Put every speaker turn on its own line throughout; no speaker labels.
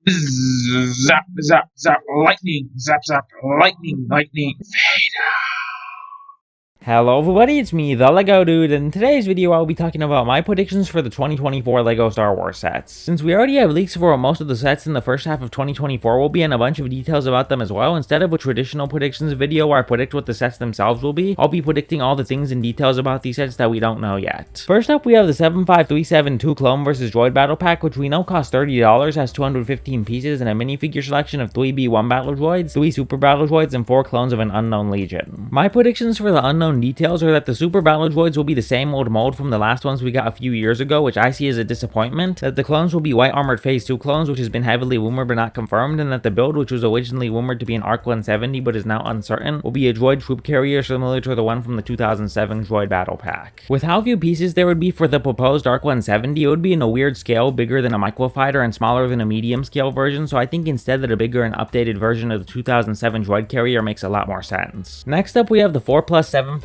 Zap, zap, zap, lightning, zap, zap, lightning, lightning, fade out.
Hello everybody, it's me, the LEGO Dude, and in today's video I'll be talking about my predictions for the 2024 LEGO Star Wars sets. Since we already have leaks for most of the sets in the first half of 2024, we'll be in a bunch of details about them as well. Instead of a traditional predictions video where I predict what the sets themselves will be, I'll be predicting all the things and details about these sets that we don't know yet. First up, we have the 75372 Clone vs. Droid Battle Pack, which we know costs $30, has 215 pieces, and a minifigure selection of 3 B1 Battle Droids, 3 Super Battle Droids, and 4 clones of an unknown legion. My predictions for the unknown details are that the Super Battle Droids will be the same old mold from the last ones we got a few years ago, which I see as a disappointment, that the clones will be White Armored Phase 2 clones, which has been heavily rumored but not confirmed, and that the build, which was originally rumored to be an ARC 170 but is now uncertain, will be a droid troop carrier similar to the one from the 2007 Droid Battle Pack. With how few pieces there would be for the proposed ARC 170, it would be in a weird scale, bigger than a microfighter and smaller than a medium scale version, so I think instead that a bigger and updated version of the 2007 droid carrier makes a lot more sense. Next up, we have the 4+75384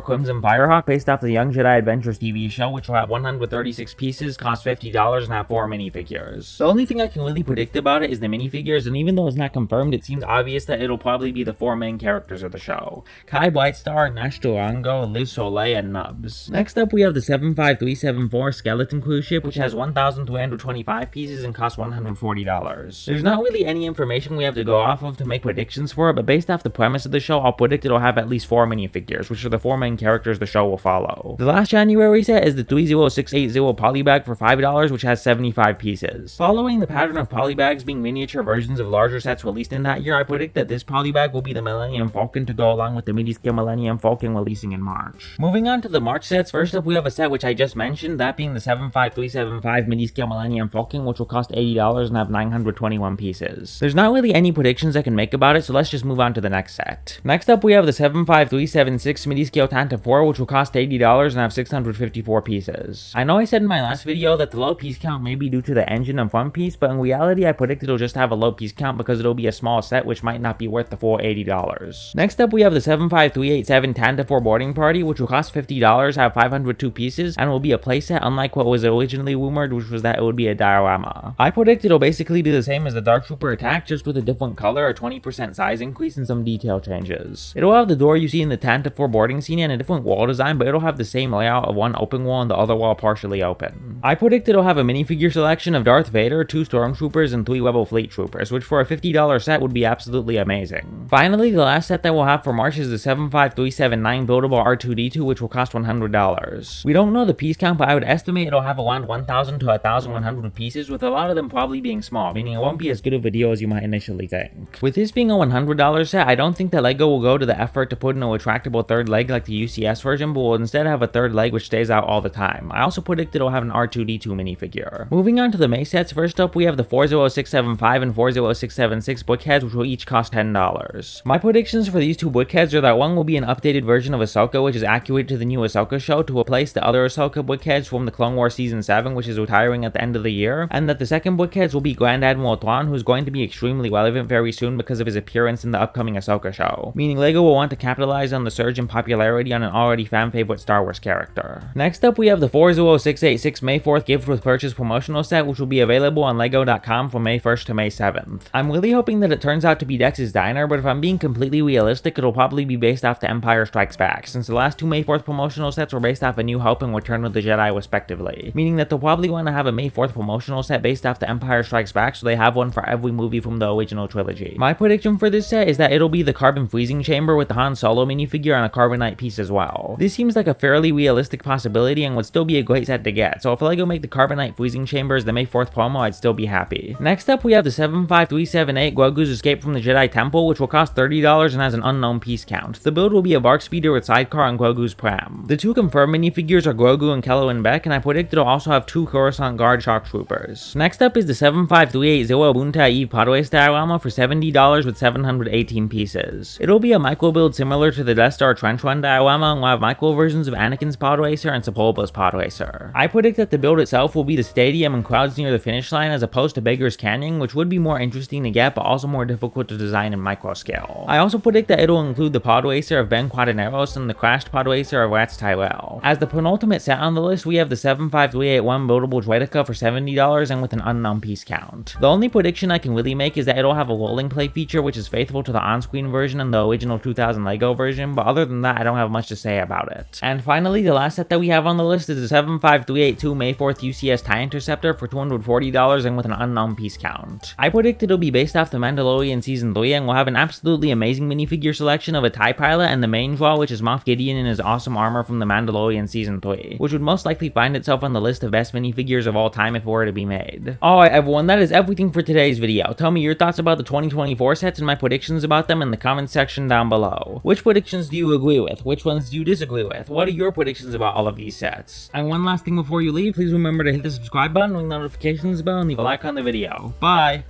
Crimson Firehawk, based off the Young Jedi Adventures TV show, which will have 136 pieces, cost $50, and have 4 minifigures. The only thing I can really predict about it is the minifigures, and even though it's not confirmed, it seems obvious that it'll probably be the 4 main characters of the show: Kai Brightstar, Nash Durango, Liz Soleil, and Nubs. Next up, we have the 75374 Skeleton Cruise Ship, which has 1,325 pieces and costs $140. There's not really any information we have to go off of to make predictions for it, but based off the premise of the show, I'll predict it'll have at least 4 minifigures, which are the 4 main characters the show will follow. The last January set is the 30680 Polybag for $5, which has 75 pieces. Following the pattern of Polybags being miniature versions of larger sets released in that year, I predict that this Polybag will be the Millennium Falcon to go along with the midi-scale Millennium Falcon releasing in March. Moving on to the March sets, first up we have a set which I just mentioned, that being the 75375 midi-scale Millennium Falcon, which will cost $80 and have 921 pieces. There's not really any predictions I can make about it, so let's just move on to the next set. Next up we have the 75376 midi-scale Tantive 4, which will cost $80 and have 654 pieces. I know I said in my last video that the low piece count may be due to the engine and front piece, but in reality I predict it'll just have a low piece count because it'll be a small set which might not be worth the full $80. Next up we have the 75387 Tantive 4 Boarding Party, which will cost $50, have 502 pieces, and will be a playset unlike what was originally rumored, which was that it would be a diorama. I predict it'll basically do the same as the Dark Trooper Attack, just with a different color, a 20% size increase, and some detail changes. It'll have the door you see in the Tantive 4 boarding scene and a different wall design, but it'll have the same layout of one open wall and the other wall partially open. I predict it'll have a minifigure selection of Darth Vader, 2 Stormtroopers, and 3 Rebel Fleet Troopers, which for a $50 set would be absolutely amazing. Finally, the last set that we'll have for March is the 75379 Buildable R2-D2, which will cost $100. We don't know the piece count, but I would estimate it'll have around 1,000 to 1,100 pieces, with a lot of them probably being small, meaning it won't be as good of a deal as you might initially think. With this being a $100 set, I don't think that LEGO will go to the effort to put in a retractable third leg like the UCS version, but will instead have a third leg which stays out all the time. I also predict it'll have an R2-D2 minifigure. Moving on to the May sets, first up we have the 40675 and 40676 brickheads, which will each cost $10. My predictions for these two brickheads are that one will be an updated version of Ahsoka, which is accurate to the new Ahsoka show, to replace the other Ahsoka brickheads from the Clone Wars Season 7, which is retiring at the end of the year, and that the second brickheads will be Grand Admiral Thrawn, who's going to be extremely relevant very soon because of his appearance in the upcoming Ahsoka show, meaning LEGO will want to capitalize on the surge in popularity on an already fan-favorite Star Wars character. Next up we have the 40686 May 4th gift with purchase promotional set, which will be available on LEGO.com from May 1st to May 7th. I'm really hoping that it turns out to be Dex's Diner, but if I'm being completely realistic, it'll probably be based off The Empire Strikes Back, since the last 2 May 4th promotional sets were based off A New Hope and Return of the Jedi respectively, meaning that they'll probably want to have a May 4th promotional set based off The Empire Strikes Back, so they have one for every movie from the original trilogy. My prediction for this set is that it'll be the Carbon Freezing Chamber with the Han Solo minifigure on a Carbonite piece as well. This seems like a fairly realistic possibility and would still be a great set to get, so if LEGO make the Carbonite Freezing Chamber as the May 4th promo, I'd still be happy. Next up we have the 75378 Grogu's Escape from the Jedi Temple, which will cost $30 and has an unknown piece count. The build will be a Bark Speeder with sidecar on Grogu's pram. The 2 confirmed minifigures are Grogu and Kello Beck, and I predict it'll also have 2 Coruscant Guard Shock Troopers. Next up is the 75380 Bunta Eve Padaway diorama for $70 with 718 pieces. It'll be a micro build similar to the Death Star Star Trench Run diorama, and we'll have micro versions of Anakin's pod racer and Sepulba's pod racer. I predict that the build itself will be the stadium and crowds near the finish line as opposed to Beggar's Canyon, which would be more interesting to get but also more difficult to design in micro scale. I also predict that it'll include the pod racer of Ben Quaterneros and the crashed pod racer of Rats Tyrell. As the penultimate set on the list, we have the 75381 Buildable Droidica for $70 and with an unknown piece count. The only prediction I can really make is that it'll have a rolling play feature which is faithful to the on-screen version and the original 2000 LEGO version, but other than that I don't have much to say about it. And finally, the last set that we have on the list is the 75382 May 4th UCS TIE Interceptor for $240 and with an unknown piece count. I predict it'll be based off The Mandalorian Season 3 and will have an absolutely amazing minifigure selection of a TIE pilot and the main draw, which is Moff Gideon in his awesome armor from The Mandalorian Season 3, which would most likely find itself on the list of best minifigures of all time if it were to be made. Alright everyone, that is everything for today's video. Tell me your thoughts about the 2024 sets and my predictions about them in the comment section down below. Which predictions do you agree with? Which ones do you disagree with? What are your predictions about all of these sets? And one last thing before you leave, please remember to hit the subscribe button, ring the notifications bell, and leave a like on the video. Bye!